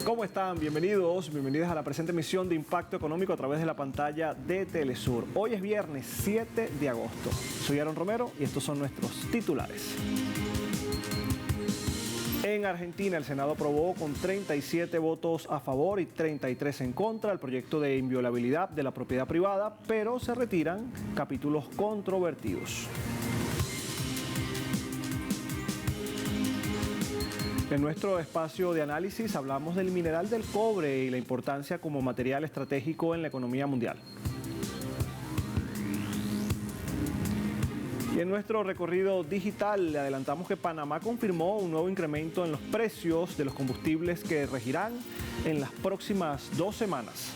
¿Cómo están? Bienvenidas a la presente emisión de Impacto Económico a través de la pantalla de Telesur. Hoy es viernes 7 de agosto. Soy Aaron Romero y estos son nuestros titulares. En Argentina, el Senado aprobó con 37 votos a favor y 33 en contra el proyecto de inviolabilidad de la propiedad privada, pero se retiran capítulos controvertidos. En nuestro espacio de análisis hablamos del mineral del cobre y la importancia como material estratégico en la economía mundial. Y en nuestro recorrido digital le adelantamos que Panamá confirmó un nuevo incremento en los precios de los combustibles que regirán en las próximas 2 semanas.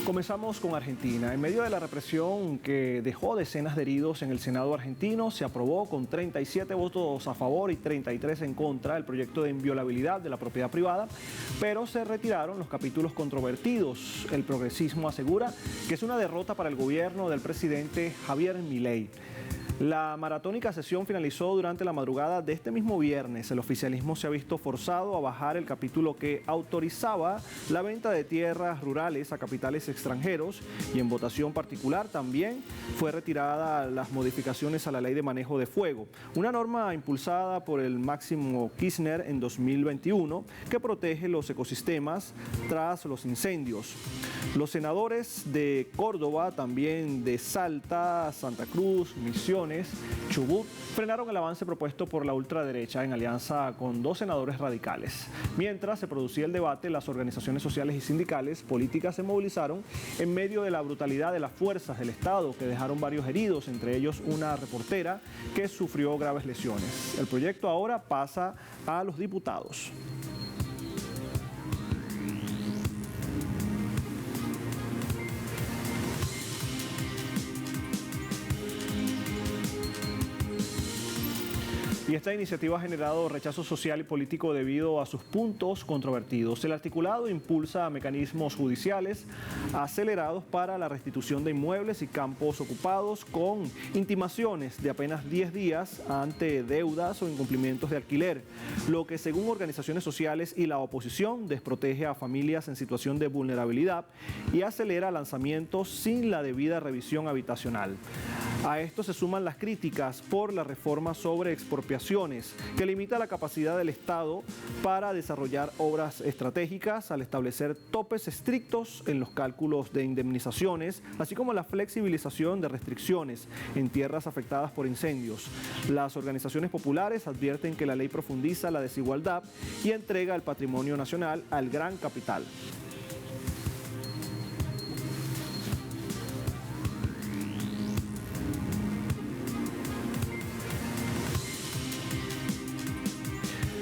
Comenzamos con Argentina. En medio de la represión que dejó decenas de heridos en el Senado argentino, se aprobó con 37 votos a favor y 33 en contra el proyecto de inviolabilidad de la propiedad privada, pero se retiraron los capítulos controvertidos. El progresismo asegura que es una derrota para el gobierno del presidente Javier Milei. La maratónica sesión finalizó durante la madrugada de este mismo viernes. El oficialismo se ha visto forzado a bajar el capítulo que autorizaba la venta de tierras rurales a capitales extranjeros y en votación particular también fue retirada las modificaciones a la ley de manejo de fuego, una norma impulsada por el Máximo Kirchner en 2021 que protege los ecosistemas tras los incendios. Los senadores de Córdoba, también de Salta, Santa Cruz, Misiones, Chubut, frenaron el avance propuesto por la ultraderecha en alianza con 2 senadores radicales. Mientras se producía el debate, las organizaciones sociales y sindicales políticas se movilizaron en medio de la brutalidad de las fuerzas del Estado que dejaron varios heridos, entre ellos una reportera que sufrió graves lesiones. El proyecto ahora pasa a los diputados. Y esta iniciativa ha generado rechazo social y político debido a sus puntos controvertidos. El articulado impulsa mecanismos judiciales acelerados para la restitución de inmuebles y campos ocupados con intimaciones de apenas 10 días ante deudas o incumplimientos de alquiler, lo que según organizaciones sociales y la oposición desprotege a familias en situación de vulnerabilidad y acelera lanzamientos sin la debida revisión habitacional. A esto se suman las críticas por la reforma sobre expropiaciones, que limita la capacidad del Estado para desarrollar obras estratégicas al establecer topes estrictos en los cálculos de indemnizaciones, así como la flexibilización de restricciones en tierras afectadas por incendios. Las organizaciones populares advierten que la ley profundiza la desigualdad y entrega el patrimonio nacional al gran capital.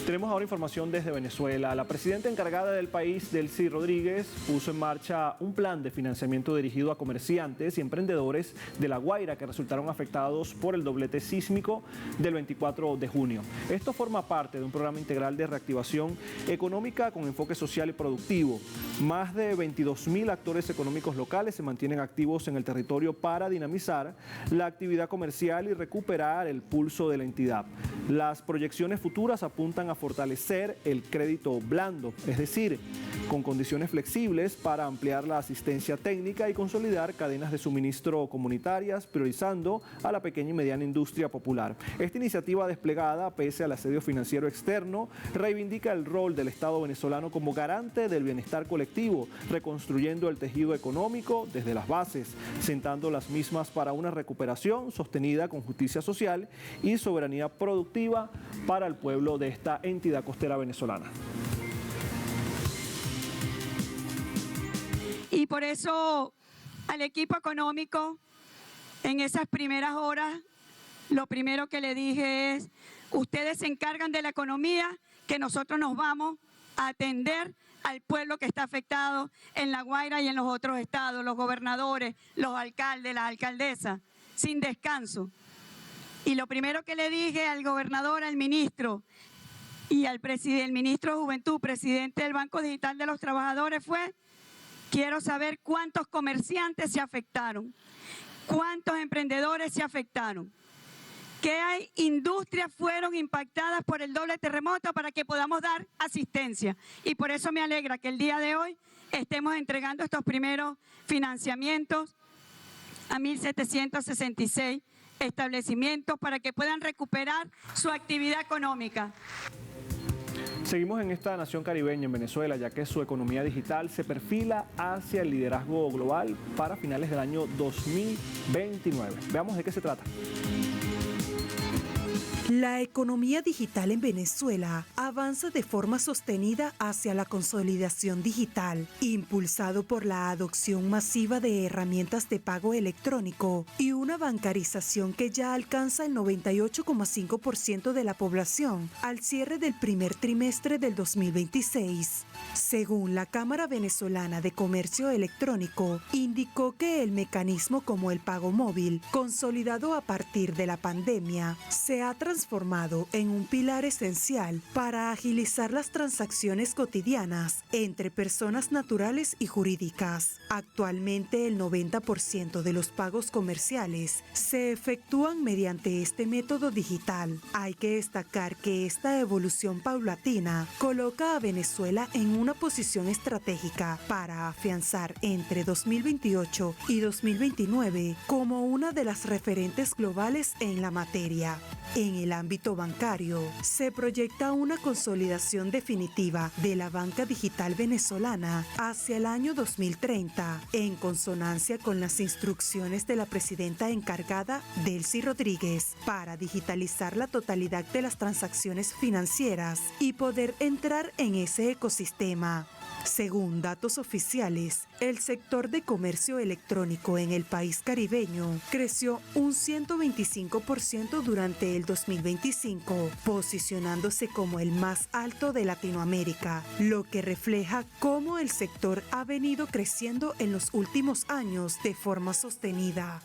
Tenemos ahora información desde Venezuela. La presidenta encargada del país, Delcy Rodríguez, puso en marcha un plan de financiamiento dirigido a comerciantes y emprendedores de La Guaira que resultaron afectados por el doblete sísmico del 24 de junio. Esto forma parte de un programa integral de reactivación económica con enfoque social y productivo. Más de 22.000 actores económicos locales se mantienen activos en el territorio para dinamizar la actividad comercial y recuperar el pulso de la entidad. Las proyecciones futuras apuntan a fortalecer el crédito blando, es decir, con condiciones flexibles para ampliar la asistencia técnica y consolidar cadenas de suministro comunitarias, priorizando a la pequeña y mediana industria popular. Esta iniciativa desplegada, pese al asedio financiero externo, reivindica el rol del Estado venezolano como garante del bienestar colectivo, reconstruyendo el tejido económico desde las bases, sentando las mismas para una recuperación sostenida con justicia social y soberanía productiva para el pueblo de esta entidad costera venezolana. Y por eso al equipo económico, en esas primeras horas, lo primero que le dije es, ustedes se encargan de la economía, que nosotros nos vamos a atender al pueblo que está afectado en La Guaira y en los otros estados, los gobernadores, los alcaldes, las alcaldesas, sin descanso. Y lo primero que le dije al gobernador, al ministro y al presidente, el ministro de Juventud, presidente del Banco Digital de los Trabajadores, fue quiero saber cuántos comerciantes se afectaron, cuántos emprendedores se afectaron, qué industrias fueron impactadas por el doble terremoto para que podamos dar asistencia. Y por eso me alegra que el día de hoy estemos entregando estos primeros financiamientos a 1.766 establecimientos para que puedan recuperar su actividad económica. Seguimos en esta nación caribeña, en Venezuela, ya que su economía digital se perfila hacia el liderazgo global para finales del año 2029. Veamos de qué se trata. La economía digital en Venezuela avanza de forma sostenida hacia la consolidación digital, impulsado por la adopción masiva de herramientas de pago electrónico y una bancarización que ya alcanza el 98,5% de la población al cierre del primer trimestre del 2026. Según la Cámara Venezolana de Comercio Electrónico, indicó que el mecanismo como el pago móvil, consolidado a partir de la pandemia, se ha transformado en un pilar esencial para agilizar las transacciones cotidianas entre personas naturales y jurídicas. Actualmente el 90% de los pagos comerciales se efectúan mediante este método digital. Hay que destacar que esta evolución paulatina coloca a Venezuela en una posición estratégica para afianzar entre 2028 y 2029 como una de las referentes globales en la materia. En el ámbito bancario, se proyecta una consolidación definitiva de la banca digital venezolana hacia el año 2030, en consonancia con las instrucciones de la presidenta encargada, Delcy Rodríguez, para digitalizar la totalidad de las transacciones financieras y poder entrar en ese ecosistema. Según datos oficiales, el sector de comercio electrónico en el país caribeño creció un 125% durante el 2025, posicionándose como el más alto de Latinoamérica, lo que refleja cómo el sector ha venido creciendo en los últimos años de forma sostenida.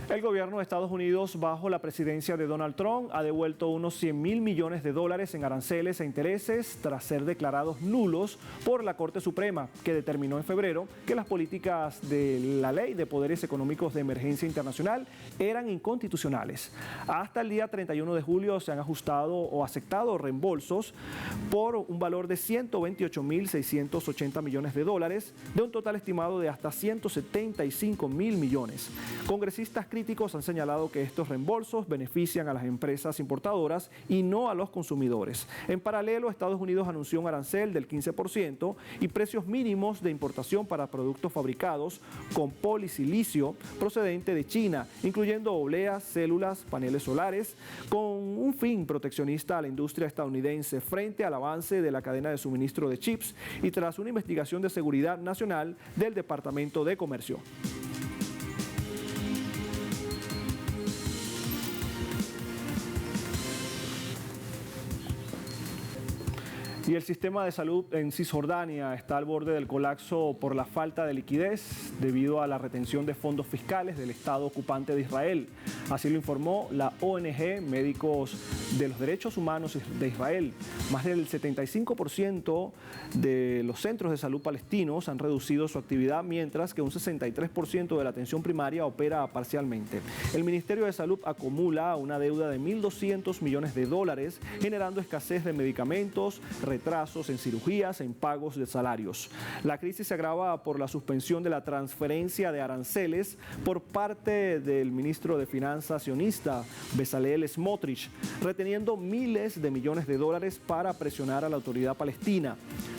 El gobierno de Estados Unidos, bajo la presidencia de Donald Trump, ha devuelto unos 100.000 millones de dólares en aranceles e intereses tras ser declarados nulos por la Corte Suprema, que determinó en febrero que las políticas de la Ley de Poderes Económicos de Emergencia Internacional eran inconstitucionales. Hasta el día 31 de julio se han ajustado o aceptado reembolsos por un valor de 128.680 millones de dólares, de un total estimado de hasta 175.000 millones. Congresistas críticos han señalado que estos reembolsos benefician a las empresas importadoras y no a los consumidores. En paralelo, Estados Unidos anunció un arancel del 15% y precios mínimos de importación para productos fabricados con polisilicio procedente de China, incluyendo obleas, células, paneles solares, con un fin proteccionista a la industria estadounidense frente al avance de la cadena de suministro de chips y tras una investigación de seguridad nacional del Departamento de Comercio. Y el sistema de salud en Cisjordania está al borde del colapso por la falta de liquidez debido a la retención de fondos fiscales del Estado ocupante de Israel. Así lo informó la ONG Médicos de los Derechos Humanos de Israel. Más del 75% de los centros de salud palestinos han reducido su actividad, mientras que un 63% de la atención primaria opera parcialmente. El Ministerio de Salud acumula una deuda de 1.200 millones de dólares, generando escasez de medicamentos, retrasos en cirugías, en pagos de salarios. La crisis se agrava por la suspensión de la transferencia de aranceles por parte del ministro de Finanzas sionista, Bezalel Smotrich, reteniendo miles de millones de dólares para presionar a la autoridad palestina.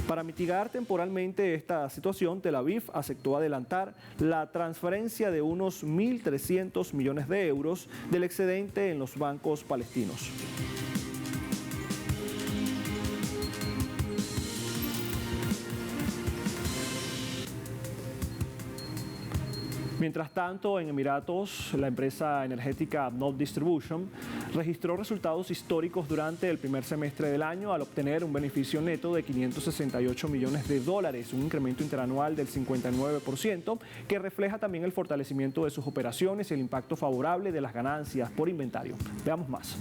Para mitigar temporalmente esta situación, Tel Aviv aceptó adelantar la transferencia de unos 1.300 millones de euros del excedente en los bancos palestinos. Mientras tanto, en Emiratos, la empresa energética ADNOC Distribution registró resultados históricos durante el primer semestre del año al obtener un beneficio neto de 568 millones de dólares, un incremento interanual del 59%, que refleja también el fortalecimiento de sus operaciones y el impacto favorable de las ganancias por inventario. Veamos más.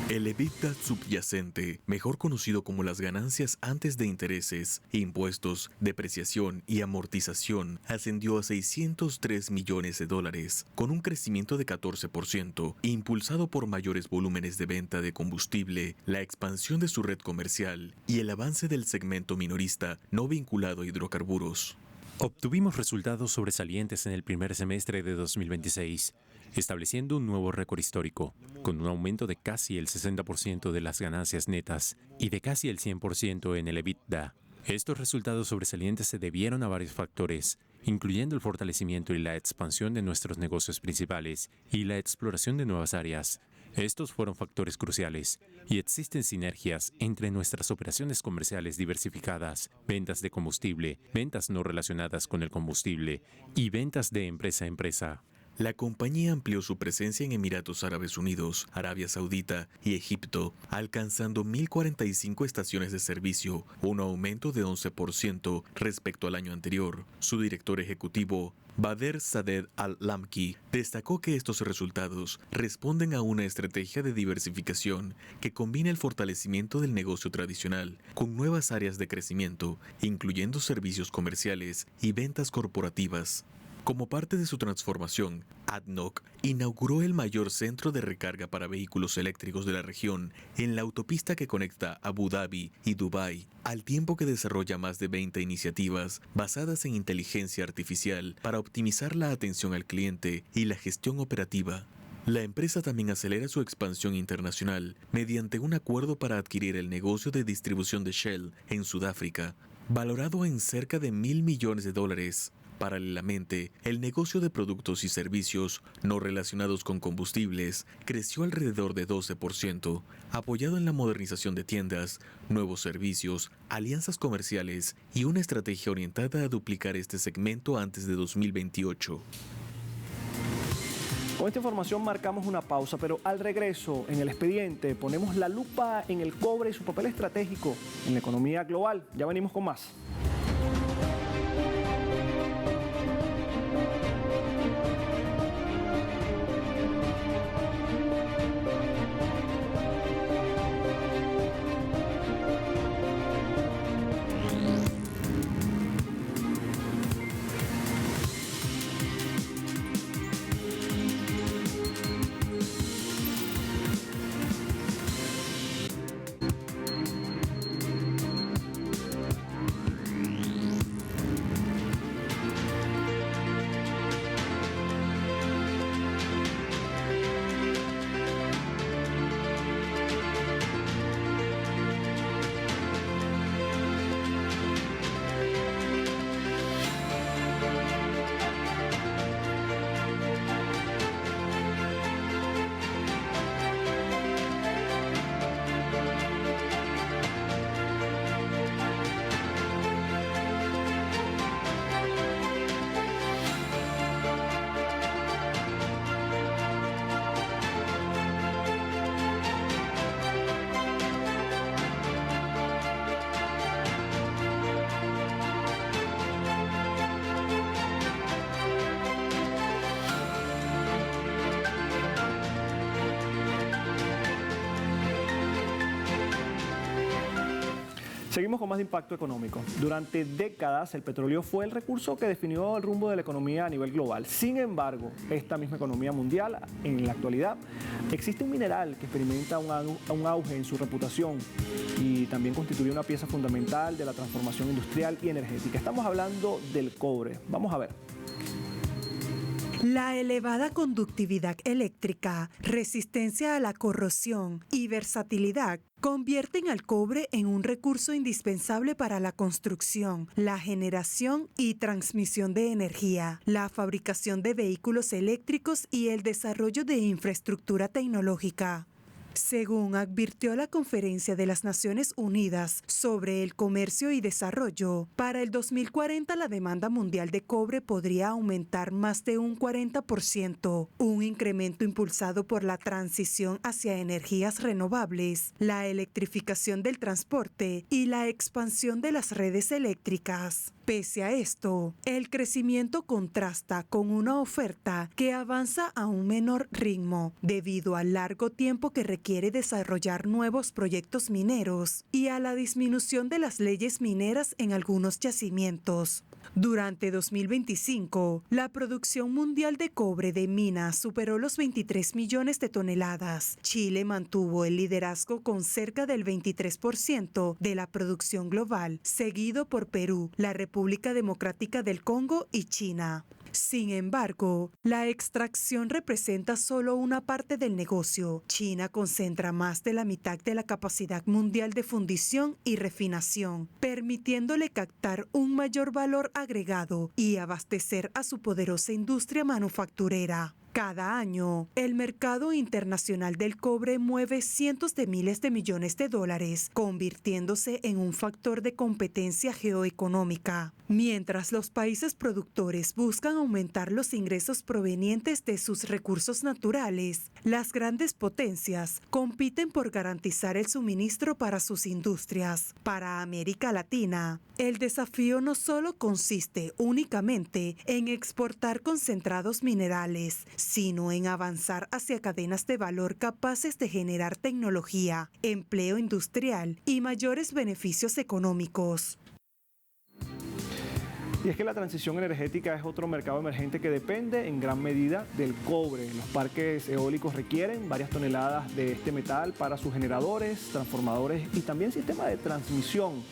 El EBITDA subyacente, mejor conocido como las ganancias antes de intereses, impuestos, depreciación y amortización, ascendió a $603 millones, con un crecimiento de 14%, impulsado por mayores volúmenes de venta de combustible, la expansión de su red comercial y el avance del segmento minorista no vinculado a hidrocarburos. Obtuvimos resultados sobresalientes en el primer semestre de 2026, estableciendo un nuevo récord histórico, con un aumento de casi el 60% de las ganancias netas y de casi el 100% en el EBITDA. Estos resultados sobresalientes se debieron a varios factores, incluyendo el fortalecimiento y la expansión de nuestros negocios principales y la exploración de nuevas áreas. Estos fueron factores cruciales y existen sinergias entre nuestras operaciones comerciales diversificadas, ventas de combustible, ventas no relacionadas con el combustible y ventas de empresa a empresa. La compañía amplió su presencia en Emiratos Árabes Unidos, Arabia Saudita y Egipto, alcanzando 1.045 estaciones de servicio, un aumento de 11% respecto al año anterior. Su director ejecutivo, Bader Saded Al-Lamki, destacó que estos resultados responden a una estrategia de diversificación que combina el fortalecimiento del negocio tradicional con nuevas áreas de crecimiento, incluyendo servicios comerciales y ventas corporativas. Como parte de su transformación, ADNOC inauguró el mayor centro de recarga para vehículos eléctricos de la región en la autopista que conecta Abu Dhabi y Dubái, al tiempo que desarrolla más de 20 iniciativas basadas en inteligencia artificial para optimizar la atención al cliente y la gestión operativa. La empresa también acelera su expansión internacional mediante un acuerdo para adquirir el negocio de distribución de Shell en Sudáfrica, valorado en cerca de $1.000 millones. Paralelamente, el negocio de productos y servicios no relacionados con combustibles creció alrededor de 12%, apoyado en la modernización de tiendas, nuevos servicios, alianzas comerciales y una estrategia orientada a duplicar este segmento antes de 2028. Con esta información marcamos una pausa, pero al regreso, en el expediente, ponemos la lupa en el cobre y su papel estratégico en la economía global. Ya venimos con más. Seguimos con más de impacto económico. Durante décadas, el petróleo fue el recurso que definió el rumbo de la economía a nivel global. Sin embargo, esta misma economía mundial, en la actualidad, existe un mineral que experimenta un auge en su reputación y también constituye una pieza fundamental de la transformación industrial y energética. Estamos hablando del cobre. Vamos a ver. La elevada conductividad eléctrica, resistencia a la corrosión y versatilidad convierten al cobre en un recurso indispensable para la construcción, la generación y transmisión de energía, la fabricación de vehículos eléctricos y el desarrollo de infraestructura tecnológica. Según advirtió la Conferencia de las Naciones Unidas sobre el Comercio y Desarrollo, para el 2040 la demanda mundial de cobre podría aumentar más de un 40%, un incremento impulsado por la transición hacia energías renovables, la electrificación del transporte y la expansión de las redes eléctricas. Pese a esto, el crecimiento contrasta con una oferta que avanza a un menor ritmo debido al largo tiempo que requiere requiere desarrollar nuevos proyectos mineros y a la disminución de las leyes mineras en algunos yacimientos. Durante 2025, la producción mundial de cobre de minas superó los 23 millones de toneladas. Chile mantuvo el liderazgo con cerca del 23% de la producción global, seguido por Perú, la República Democrática del Congo y China. Sin embargo, la extracción representa solo una parte del negocio. China concentra más de la mitad de la capacidad mundial de fundición y refinación, permitiéndole captar un mayor valor agregado y abastecer a su poderosa industria manufacturera. Cada año, el mercado internacional del cobre mueve cientos de miles de millones de dólares, convirtiéndose en un factor de competencia geoeconómica. Mientras los países productores buscan aumentar los ingresos provenientes de sus recursos naturales, las grandes potencias compiten por garantizar el suministro para sus industrias. Para América Latina, el desafío no solo consiste únicamente en exportar concentrados minerales, sino en avanzar hacia cadenas de valor capaces de generar tecnología, empleo industrial y mayores beneficios económicos. Y es que la transición energética es otro mercado emergente que depende en gran medida del cobre. Los parques eólicos requieren varias toneladas de este metal para sus generadores, transformadores y también sistemas de transmisión.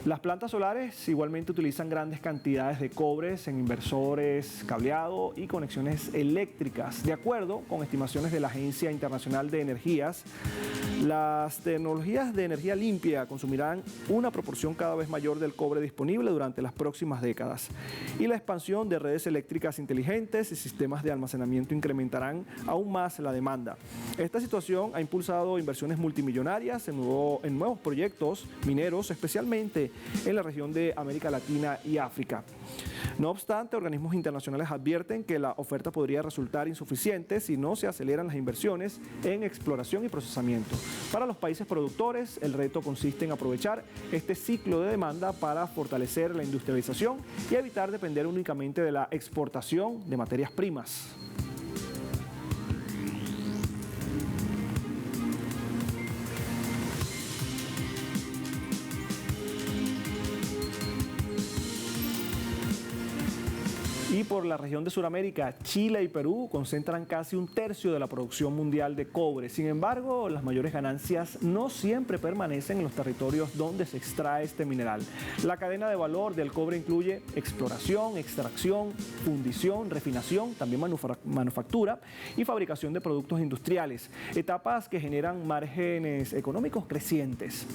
Las plantas solares igualmente utilizan grandes cantidades de cobre en inversores, cableado y conexiones eléctricas. De acuerdo con estimaciones de la Agencia Internacional de Energías, las tecnologías de energía limpia consumirán una proporción cada vez mayor del cobre disponible durante las próximas décadas. Y la expansión de redes eléctricas inteligentes y sistemas de almacenamiento incrementarán aún más la demanda. Esta situación ha impulsado inversiones multimillonarias en nuevos proyectos mineros, especialmente en la región de América Latina y África. No obstante, organismos internacionales advierten que la oferta podría resultar insuficiente si no se aceleran las inversiones en exploración y procesamiento. Para los países productores, el reto consiste en aprovechar este ciclo de demanda para fortalecer la industrialización y evitar depender únicamente de la exportación de materias primas. Y por la región de Sudamérica, Chile y Perú concentran casi un tercio de la producción mundial de cobre. Sin embargo, las mayores ganancias no siempre permanecen en los territorios donde se extrae este mineral. La cadena de valor del cobre incluye exploración, extracción, fundición, refinación, también manufactura y fabricación de productos industriales, etapas que generan márgenes económicos crecientes.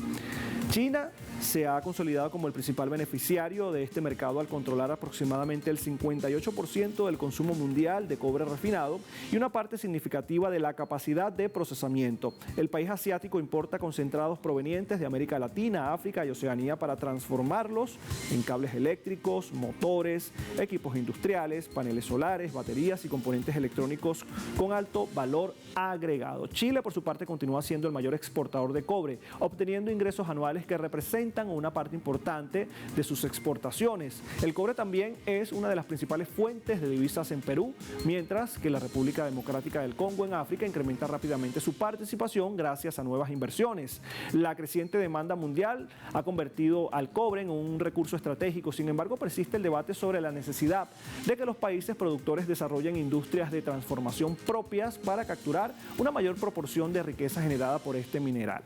China se ha consolidado como el principal beneficiario de este mercado al controlar aproximadamente el 58% del consumo mundial de cobre refinado y una parte significativa de la capacidad de procesamiento. El país asiático importa concentrados provenientes de América Latina, África y Oceanía para transformarlos en cables eléctricos, motores, equipos industriales, paneles solares, baterías y componentes electrónicos con alto valor agregado. Chile, por su parte, continúa siendo el mayor exportador de cobre, obteniendo ingresos anuales que representan una parte importante de sus exportaciones. El cobre también es una de las principales fuentes de divisas en Perú, mientras que la República Democrática del Congo en África incrementa rápidamente su participación gracias a nuevas inversiones. La creciente demanda mundial ha convertido al cobre en un recurso estratégico. Sin embargo, persiste el debate sobre la necesidad de que los países productores desarrollen industrias de transformación propias para capturar una mayor proporción de riqueza generada por este mineral.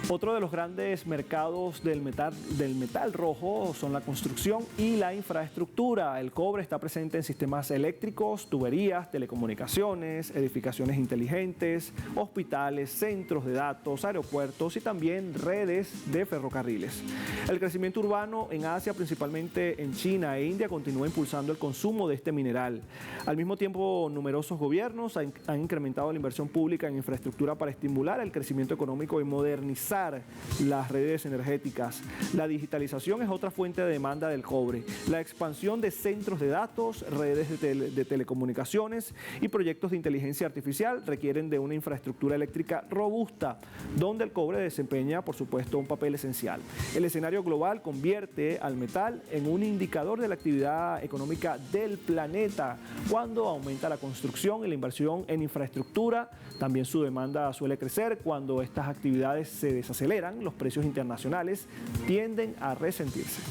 Otro de los grandes mercados del metal rojo son la construcción y la infraestructura. El cobre está presente en sistemas eléctricos, tuberías, telecomunicaciones, edificaciones inteligentes, hospitales, centros de datos, aeropuertos y también redes de ferrocarriles. El crecimiento urbano en Asia, principalmente en China e India, continúa impulsando el consumo de este mineral. Al mismo tiempo, numerosos gobiernos han incrementado la inversión pública en infraestructura para estimular el crecimiento económico y modernizar modernizar las redes energéticas. La digitalización es otra fuente de demanda del cobre. La expansión de centros de datos, redes de telecomunicaciones y proyectos de inteligencia artificial requieren de una infraestructura eléctrica robusta, donde el cobre desempeña, por supuesto, un papel esencial. El escenario global convierte al metal en un indicador de la actividad económica del planeta. Cuando aumenta la construcción y la inversión en infraestructura, también su demanda suele crecer. Cuando estas actividades se desaceleran, los precios internacionales tienden a resentirse.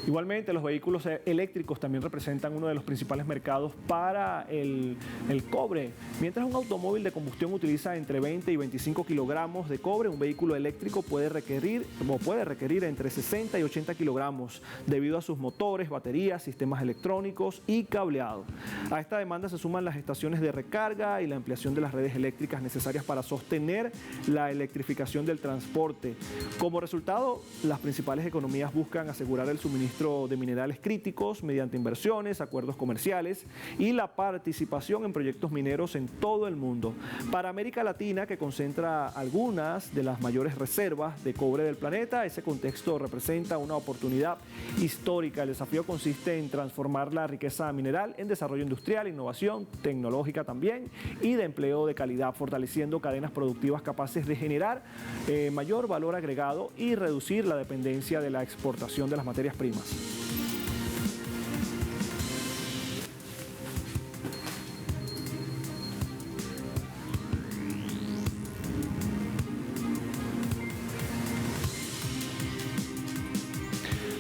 Igualmente, los vehículos eléctricos también representan uno de los principales mercados para el cobre. Mientras un automóvil de combustión utiliza entre 20 y 25 kilogramos de cobre, un vehículo eléctrico puede requerir entre 60 y 80 kilogramos debido a sus motores, baterías, sistemas electrónicos y cableado. A esta demanda se suman las estaciones de recarga y la ampliación de las redes eléctricas necesarias para sostener la electrificación del transporte. Como resultado, las principales economías buscan asegurar el suministro de minerales críticos mediante inversiones, acuerdos comerciales y la participación en proyectos mineros en todo el mundo. Para América Latina, que concentra algunas de las mayores reservas de cobre del planeta, ese contexto representa una oportunidad histórica. El desafío consiste en transformar la riqueza mineral en desarrollo industrial, innovación tecnológica también y de empleo de calidad, fortaleciendo cadenas productivas capaces de generar mayor valor agregado y reducir la dependencia de la exportación de las materias primas.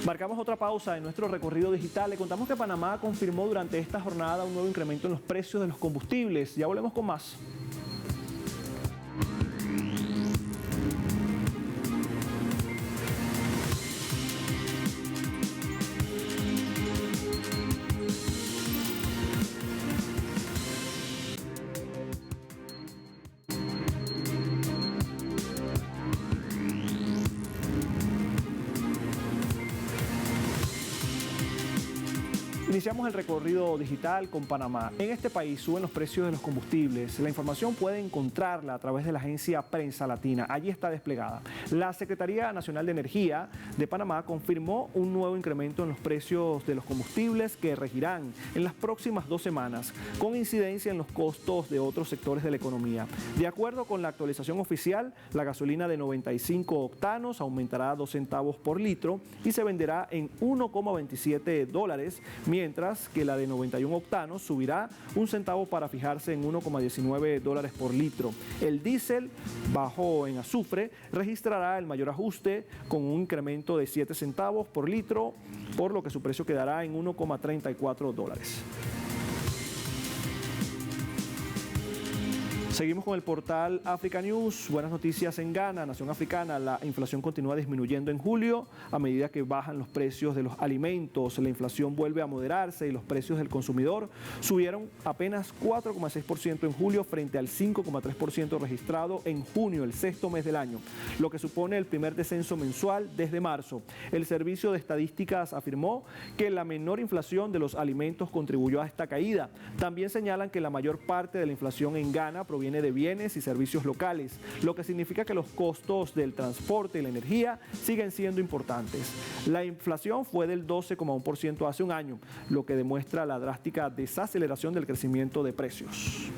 Marcamos otra pausa en nuestro recorrido digital. Le contamos que Panamá confirmó durante esta jornada un nuevo incremento en los precios de los combustibles. Ya volvemos con más. Iniciamos el recorrido digital con Panamá. En este país suben los precios de los combustibles. La información puede encontrarla a través de la agencia Prensa Latina. Allí está desplegada. La Secretaría Nacional de Energía de Panamá confirmó un nuevo incremento en los precios de los combustibles que regirán en las próximas 2 semanas, con incidencia en los costos de otros sectores de la economía. De acuerdo con la actualización oficial, la gasolina de 95 octanos aumentará 2 centavos por litro y se venderá en $1,27, mientras que la de 91 octanos subirá 1 centavo para fijarse en $1,19 por litro. El diésel bajo en azufre registrará el mayor ajuste con un incremento de 7 centavos por litro, por lo que su precio quedará en $1,34. Seguimos con el portal Africa News. Buenas noticias en Ghana, nación africana. La inflación continúa disminuyendo en julio a medida que bajan los precios de los alimentos. La inflación vuelve a moderarse y los precios del consumidor subieron apenas 4,6% en julio frente al 5,3% registrado en junio, el 6º mes del año, lo que supone el primer descenso mensual desde marzo. El Servicio de Estadísticas afirmó que la menor inflación de los alimentos contribuyó a esta caída. También señalan que la mayor parte de la inflación en Ghana proviene de bienes y servicios locales, lo que significa que los costos del transporte y la energía siguen siendo importantes. La inflación fue del 12,1% hace un año, lo que demuestra la drástica desaceleración del crecimiento de precios.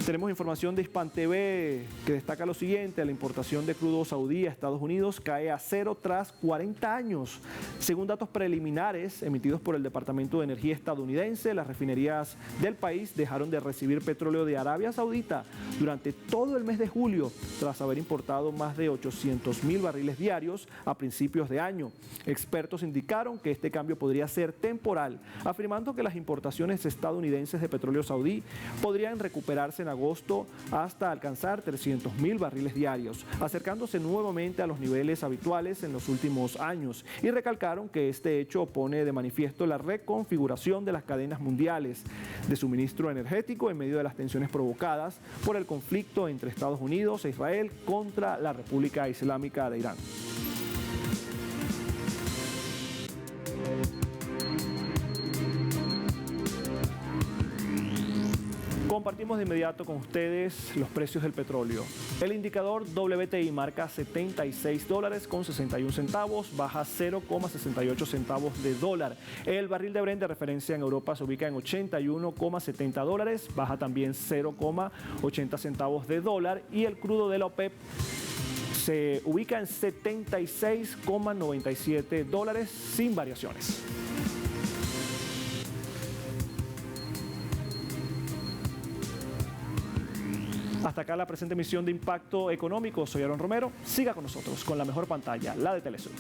Tenemos información de Hispan TV que destaca lo siguiente: la importación de crudo saudí a Estados Unidos cae a cero tras 40 años. Según datos preliminares emitidos por el Departamento de Energía estadounidense, las refinerías del país dejaron de recibir petróleo de Arabia Saudita durante todo el mes de julio, tras haber importado más de 800.000 barriles diarios a principios de año. Expertos indicaron que este cambio podría ser temporal, afirmando que las importaciones estadounidenses de petróleo saudí podrían recuperarse en agosto hasta alcanzar 300.000 barriles diarios, acercándose nuevamente a los niveles habituales en los últimos años, y recalcaron que este hecho pone de manifiesto la reconfiguración de las cadenas mundiales de suministro energético en medio de las tensiones provocadas por el conflicto entre Estados Unidos e Israel contra la República Islámica de Irán. Compartimos de inmediato con ustedes los precios del petróleo. El indicador WTI marca $76.61, baja 0,68 centavos de dólar. El barril de Brent de referencia en Europa se ubica en $81,70, baja también 0,80 centavos de dólar, y el crudo de la OPEP se ubica en $76,97 sin variaciones. Hasta acá la presente emisión de Impacto Económico. Soy Aaron Romero. Siga con nosotros con la mejor pantalla, la de Telesur.